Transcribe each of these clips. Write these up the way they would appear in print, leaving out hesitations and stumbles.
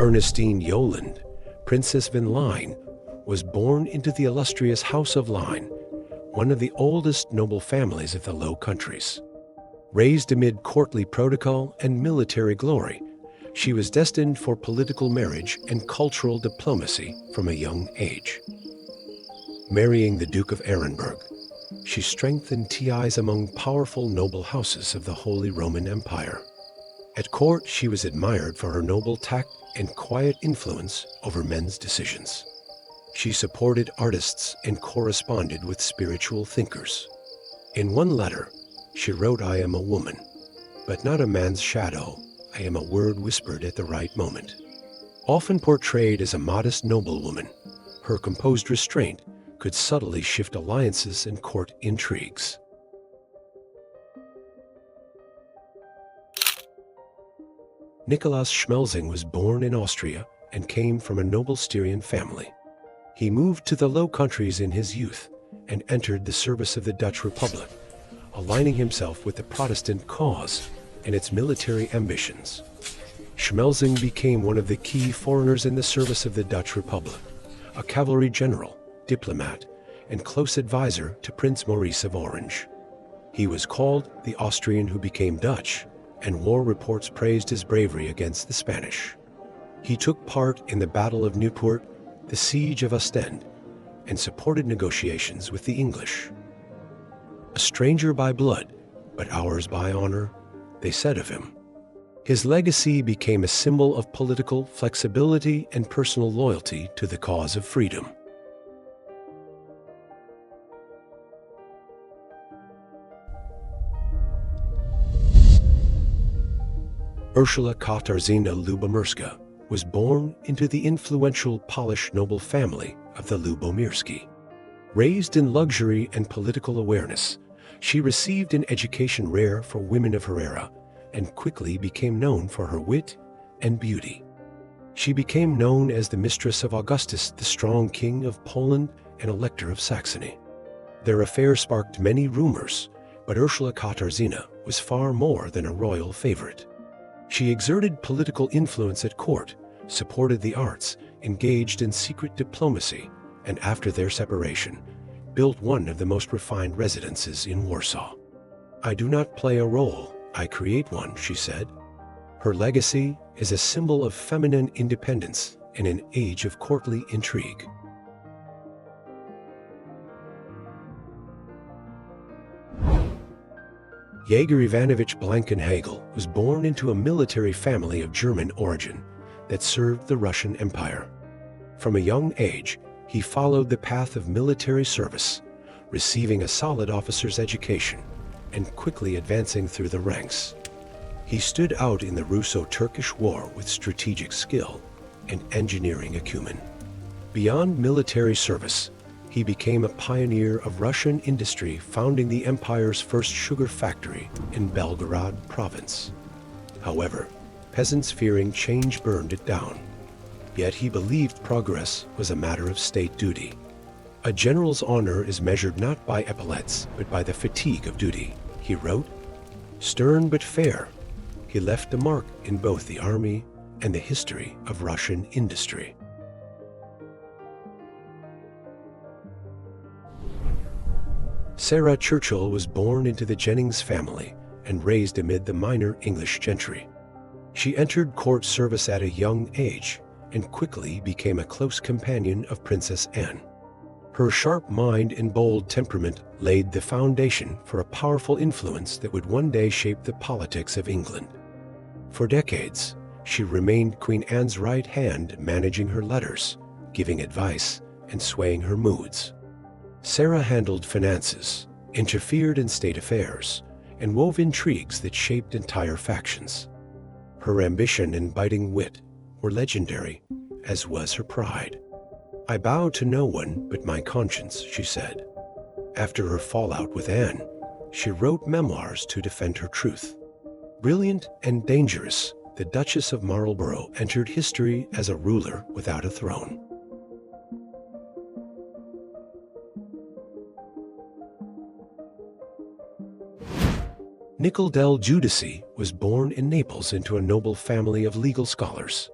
Ernestine Yoland, Princess van Line, was born into the illustrious House of Line, one of the oldest noble families of the Low Countries. Raised amid courtly protocol and military glory, she was destined for political marriage and cultural diplomacy from a young age. Marrying the Duke of Arenberg, she strengthened ties among powerful noble houses of the Holy Roman Empire. At court, she was admired for her noble tact and quiet influence over men's decisions. She supported artists and corresponded with spiritual thinkers. In one letter, she wrote, "I am a woman, but not a man's shadow. I am a word whispered at the right moment." Often portrayed as a modest noblewoman, her composed restraint could subtly shift alliances and court intrigues. Nikolaus Schmelzing was born in Austria and came from a noble Styrian family. He moved to the Low Countries in his youth and entered the service of the Dutch Republic, aligning himself with the Protestant cause and its military ambitions. Schmelzing became one of the key foreigners in the service of the Dutch Republic, a cavalry general, diplomat, and close advisor to Prince Maurice of Orange. He was called the Austrian who became Dutch, and war reports praised his bravery against the Spanish. He took part in the Battle of Nieuport, the Siege of Ostend, and supported negotiations with the English. A stranger by blood, but ours by honor, they said of him. His legacy became a symbol of political flexibility and personal loyalty to the cause of freedom. Ursula Katarzyna Lubomirska was born into the influential Polish noble family of the Lubomirski. Raised in luxury and political awareness, she received an education rare for women of her era and quickly became known for her wit and beauty. She became known as the mistress of Augustus, the strong king of Poland and Elector of Saxony. Their affair sparked many rumors, but Ursula Katarzyna was far more than a royal favorite. She exerted political influence at court, supported the arts, engaged in secret diplomacy, and after their separation, built one of the most refined residences in Warsaw. "I do not play a role, I create one," she said. Her legacy is a symbol of feminine independence in an age of courtly intrigue. Jaeger Ivanovich Blankenhagel was born into a military family of German origin that served the Russian Empire. From a young age, he followed the path of military service, receiving a solid officer's education and quickly advancing through the ranks. He stood out in the Russo-Turkish War with strategic skill and engineering acumen. Beyond military service, he became a pioneer of Russian industry, founding the empire's first sugar factory in Belgorod province. However, peasants fearing change burned it down. Yet he believed progress was a matter of state duty. "A general's honor is measured not by epaulets, but by the fatigue of duty," he wrote. Stern but fair, he left a mark in both the army and the history of Russian industry. Sarah Churchill was born into the Jennings family and raised amid the minor English gentry. She entered court service at a young age and quickly became a close companion of Princess Anne. Her sharp mind and bold temperament laid the foundation for a powerful influence that would one day shape the politics of England. For decades, she remained Queen Anne's right hand, managing her letters, giving advice, and swaying her moods. Sarah handled finances, interfered in state affairs, and wove intrigues that shaped entire factions. Her ambition and biting wit were legendary, as was her pride. "I bow to no one but my conscience," she said. After her fallout with Anne, she wrote memoirs to defend her truth. Brilliant and dangerous, the Duchess of Marlborough entered history as a ruler without a throne. Nicol del Giudice was born in Naples into a noble family of legal scholars.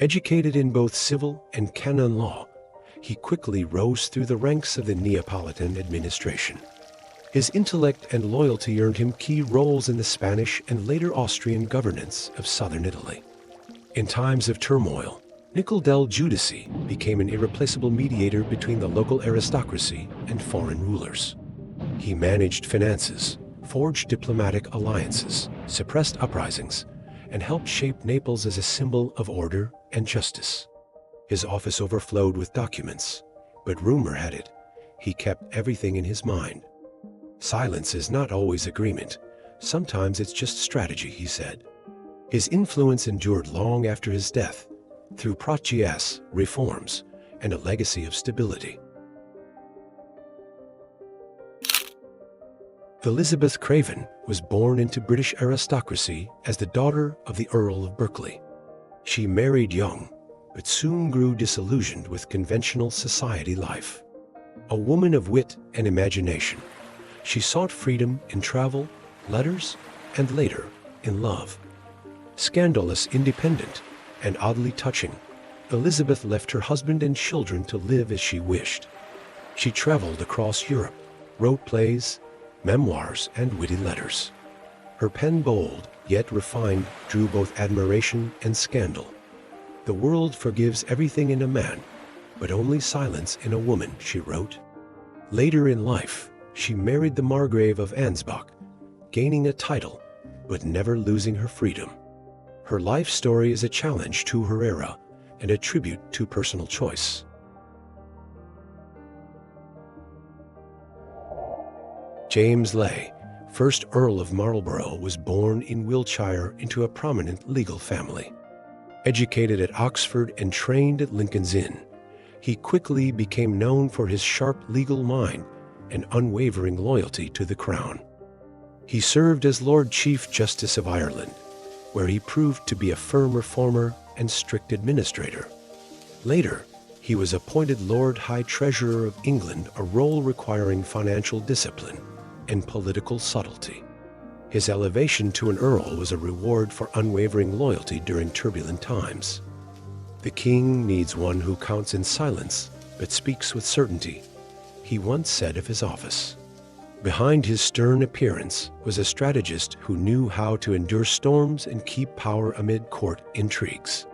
Educated in both civil and canon law, he quickly rose through the ranks of the Neapolitan administration. His intellect and loyalty earned him key roles in the Spanish and later Austrian governance of southern Italy. In times of turmoil, Nicol del Giudice became an irreplaceable mediator between the local aristocracy and foreign rulers. He managed finances, forged diplomatic alliances, suppressed uprisings, and helped shape Naples as a symbol of order and justice. His office overflowed with documents, but rumor had it he kept everything in his mind. Silence is not always agreement. Sometimes it's just strategy, he said. His influence endured long after his death, through protests, reforms, and a legacy of stability. Elizabeth Craven was born into British aristocracy as the daughter of the Earl of Berkeley. She married young, but soon grew disillusioned with conventional society life. A woman of wit and imagination, she sought freedom in travel, letters, and later, in love. Scandalous, independent, and oddly touching, Elizabeth left her husband and children to live as she wished. She traveled across Europe, wrote plays, memoirs, and witty letters. Her pen, bold yet refined, drew both admiration and scandal. "The world forgives everything in a man, but only silence in a woman," she wrote. Later in life, she married the Margrave of Ansbach, gaining a title, but never losing her freedom. Her life story is a challenge to her era and a tribute to personal choice. James Leigh, 1st Earl of Marlborough, was born in Wiltshire into a prominent legal family. Educated at Oxford and trained at Lincoln's Inn, he quickly became known for his sharp legal mind and unwavering loyalty to the crown. He served as Lord Chief Justice of Ireland, where he proved to be a firm reformer and strict administrator. Later, he was appointed Lord High Treasurer of England, a role requiring financial discipline and political subtlety. His elevation to an earl was a reward for unwavering loyalty during turbulent times. "The king needs one who counts in silence but speaks with certainty," he once said of his office. Behind his stern appearance was a strategist who knew how to endure storms and keep power amid court intrigues.